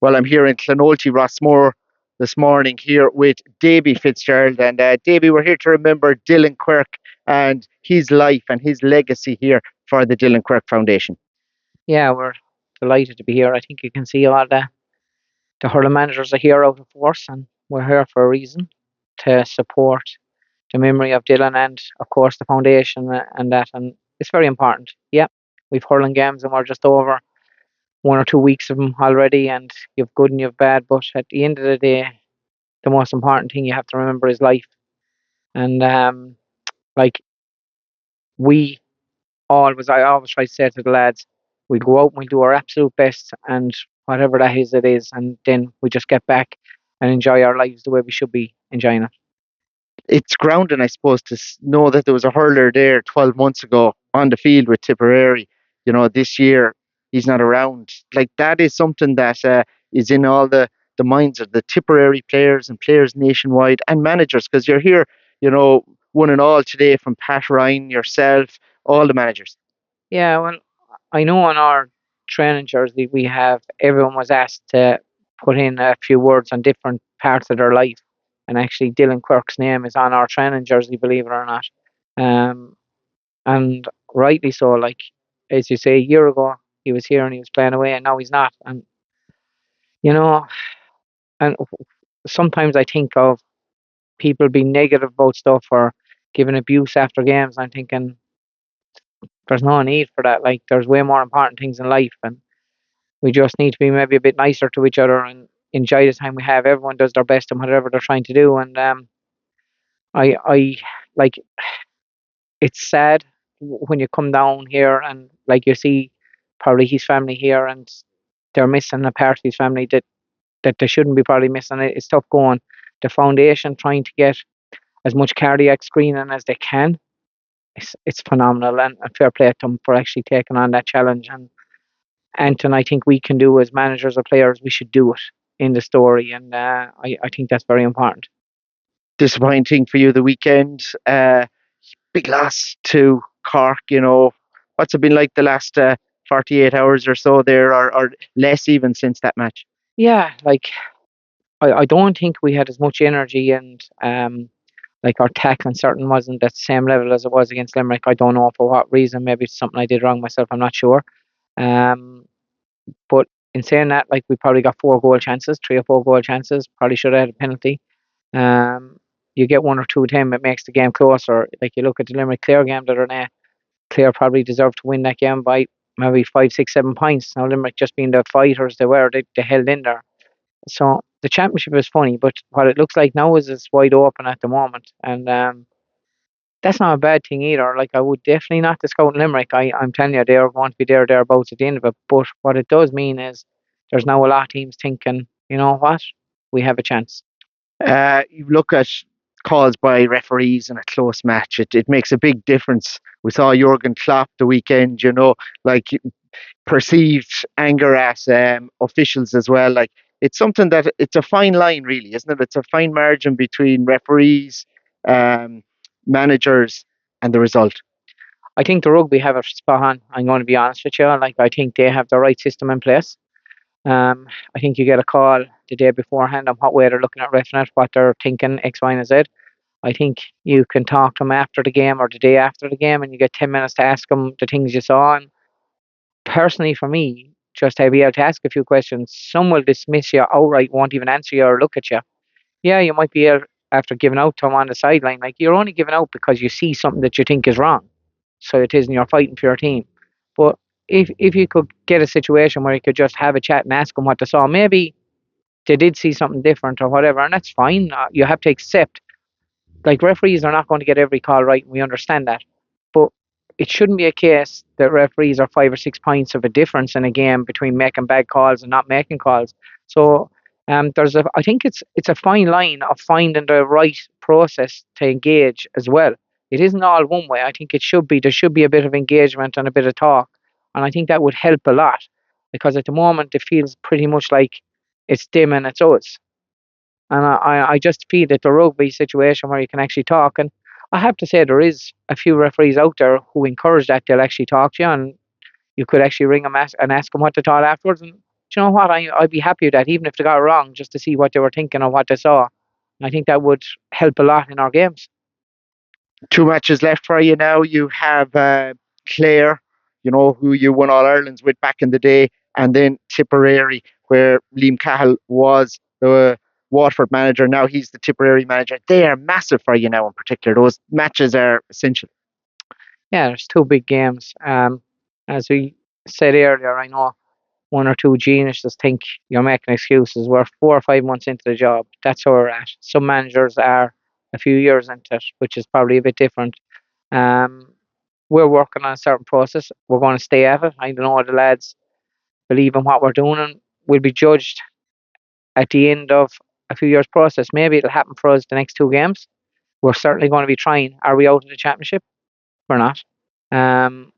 Well, I'm here in Clonolty, Rossmore this morning here with Davy Fitzgerald. And Davy, we're here to remember Dillon Quirke and his life and his legacy here for the Dillon Quirke Foundation. Yeah, we're delighted to be here. I think you can see all the hurling managers are here out of force, and we're here for a reason to support the memory of Dylan and, of course, the foundation and that. And it's very important. Yeah, we've hurling games and we're just over 1 or 2 weeks of them already, and you've good and you've bad. But at the end of the day, the most important thing you have to remember is life. And like we I always try to say to the lads, we'll go out and we'll do our absolute best, and whatever that is, it is, and then we just get back and enjoy our lives the way we should be enjoying it. It's grounding, I suppose, to know that there was a hurler there 12 months ago on the field with Tipperary. This year he's not around. Like, that is something that is in all the minds of the Tipperary players and players nationwide and managers, because you're here, one and all today from Pat Ryan, yourself, all the managers. Yeah, well, I know on our training jersey we have everyone was asked to put in a few words on different parts of their life, and actually Dylan Quirk's name is on our training jersey, believe it or not. Um, and rightly so. Like as you say, a year ago he was here and he was playing away, and now he's not. And you know, and sometimes I think of people being negative about stuff or giving abuse after games. I'm thinking there's no need for that. Like there's way more important things in life, and we just need to be maybe a bit nicer to each other and enjoy the time we have. Everyone does their best in whatever they're trying to do, and I like it's sad when you come down here and like you see probably his family here and they're missing a part of his family that they shouldn't be probably missing. It's tough going. The foundation trying to get as much cardiac screening as they can. It's phenomenal, and fair play to them for actually taking on that challenge. And Anton, I think we can do as managers or players, we should do it in the story, and I think that's very important. Disappointing for you the weekend. Big loss to Cork. What's it been like the last 48 hours or so there, or less even since that match? Yeah, like I don't think we had as much energy, and like our tackling certain wasn't at the same level as it was against Limerick. I don't know for what reason. Maybe it's something I did wrong myself. I'm not sure. Um, but in saying that, like we probably got 4 goal chances, 3 or 4 goal chances. Probably should have had a penalty. Um, you get 1 or 2 of them, it makes the game closer. Like you look at the Limerick Clare game the other day, Clare probably deserved to win that game by maybe 5, 6, 7 points. Now Limerick just being the fighters they were, they held in there. So the championship is funny, but what it looks like now is it's wide open at the moment, and that's not a bad thing either. Like I would definitely not discount Limerick. I'm telling you, they are going to be thereabouts at the end of it. But what it does mean is there's now a lot of teams thinking, you know what, we have a chance. You look at calls by referees in a close match. It makes a big difference. We saw Jurgen Klopp the weekend. Like perceived anger at officials as well. Like, it's something that it's a fine line, really, isn't it? It's a fine margin between referees, um, managers, and the result. I think the rugby have a spot on. I'm going to be honest with you. Like I think they have the right system in place. I think you get a call the day beforehand on what way they're looking at refing it, what they're thinking, X, Y, and Z. I think you can talk to them after the game or the day after the game, and you get 10 minutes to ask them the things you saw. And personally, for me, just to be able to ask a few questions, some will dismiss you outright, won't even answer you or look at you. Yeah, you might be after giving out to them on the sideline. Like you're only giving out because you see something that you think is wrong. So it isn't you're fighting for your team. But if you could get a situation where you could just have a chat and ask them what they saw, maybe they did see something different or whatever, and that's fine. You have to accept. Like referees are not going to get every call right, and we understand that. But it shouldn't be a case that referees are 5 or 6 points of a difference in a game between making bad calls and not making calls. So I think it's a fine line of finding the right process to engage as well. It isn't all one way. I think there should be a bit of engagement and a bit of talk, and I think that would help a lot because at the moment it feels pretty much like it's them and it's us. And I just feel that the rugby situation where you can actually talk, and I have to say there is a few referees out there who encourage that they'll actually talk to you, and you could actually ring them and ask them what they thought afterwards. And Do you know what? I'd be happy with that, even if they got it wrong, just to see what they were thinking or what they saw. I think that would help a lot in our games. Two matches left for you now. You have Clare, who you won All Irelands with back in the day, and then Tipperary, where Liam Cahill was the Waterford manager. Now he's the Tipperary manager. They are massive for you now in particular. Those matches are essential. Yeah, there's two big games. As we said earlier, I know one or two geniuses think you're making excuses. We're 4 or 5 months into the job. That's where we're at. Some managers are a few years into it, which is probably a bit different. Um, we're working on a certain process. We're going to stay at it. I know the lads believe in what we're doing, and we'll be judged at the end of a few years' process. Maybe it'll happen for us the next two games. We're certainly going to be trying. Are we out of the championship? We're not.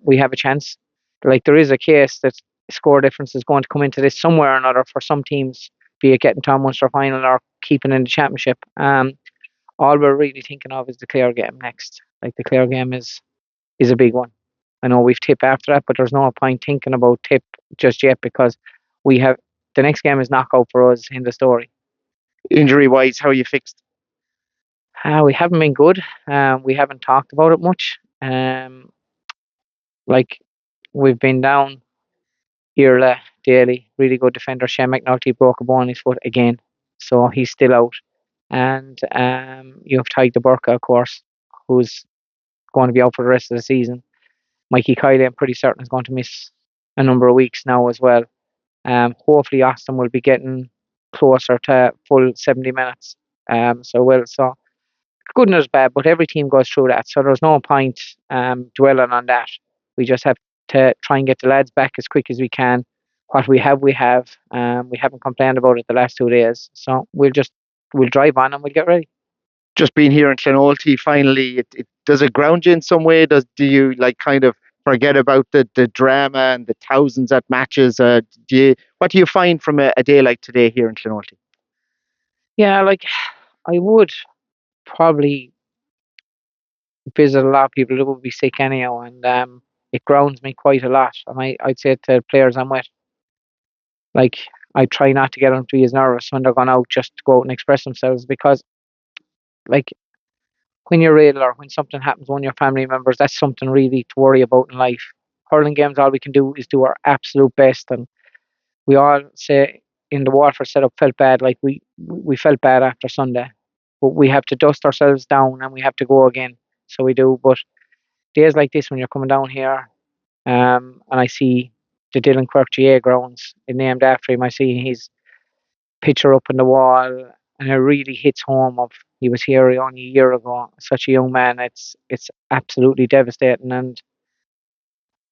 We have a chance. Like, there is a case that score difference is going to come into this somewhere or another for some teams, be it getting to a Munster final or keeping in the championship. All we're really thinking of is the Clare game next. Like, the Clare game is a big one. I know we've Tip after that, but there's no point thinking about Tip just yet, because we have the next game is knockout for us in the story. Injury wise, how are you fixed? We haven't been good. We haven't talked about it much. Like, we've been down Irla Daly, really good defender. Shane McNulty broke a bone in his foot again, so he's still out. And you have Tyke de Burka, of course, who's going to be out for the rest of the season. Mikey Kiley, I'm pretty certain, is going to miss a number of weeks now as well. Hopefully, Austin will be getting closer to full 70 minutes. So good news, bad, but every team goes through that. So there's no point dwelling on that. We just have to try and get the lads back as quick as we can. What we have, we have. We haven't complained about it the last 2 days. So we'll drive on and we'll get ready. Just being here in Clonoulty, finally, does it ground you in some way? Do you like kind of forget about the drama and the thousands at matches? What do you find from a day like today here in Clonoulty? Yeah, like, I would probably visit a lot of people that would be sick anyhow, and it grounds me quite a lot. And I'd say to the players I'm with, like, I try not to get them to be as nervous when they're going out, just to go out and express themselves, because, like, when you're ill or when something happens to one of your family members, that's something really to worry about in life. Hurling games, all we can do is do our absolute best, and we all say in the Waterford setup felt bad. Like, we felt bad after Sunday, but we have to dust ourselves down and we have to go again. So we do. But days like this, when you're coming down here, and I see the Dillon Quirke GA grounds named after him, I see his picture up on the wall, and it really hits home. Of he was here only a year ago, such a young man. It's absolutely devastating, and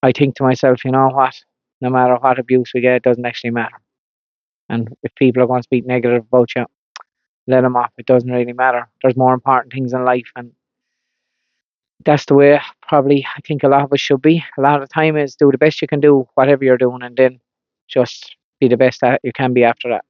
I think to myself, you know what? No matter what abuse we get, it doesn't actually matter. And if people are going to speak negative about you, let them off. It doesn't really matter. There's more important things in life, and that's the way probably I think a lot of us should be. A lot of the time is do the best you can do, whatever you're doing, and then just be the best that you can be after that.